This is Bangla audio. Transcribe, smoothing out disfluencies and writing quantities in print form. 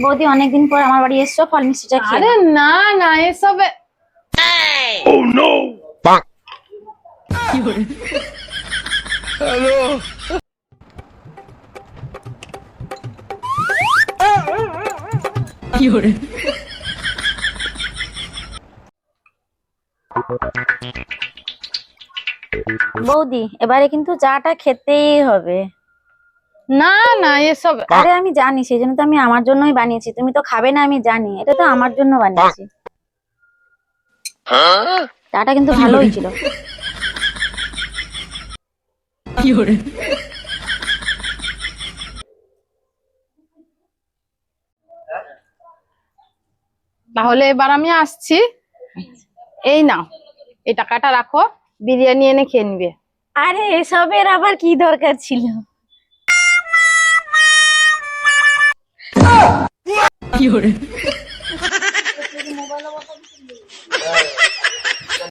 বৌদি অনেকদিন পর আমার বাড়ি এসছো, ফল মিষ্টিটা খেয়ে আরে না না এসব Oh no! Bonk. বৌদি এবারে কিন্তু চাটা খেতেই হবে। না না এসব আরে আমি জানি, সেই জন্য তো আমি আমার জন্যই বানিয়েছি। তুমি তো খাবে না আমি জানি, এটা তো আমার জন্য বানিয়েছি। চাটা কিন্তু ভালোই ছিল। তাহলে এবার আমি আসছি। এই নাও, এই টাকাটা রাখো, বিরিয়ানি এনে খেয়ে নিবে। আরে এসবের আবার কি দরকার ছিল?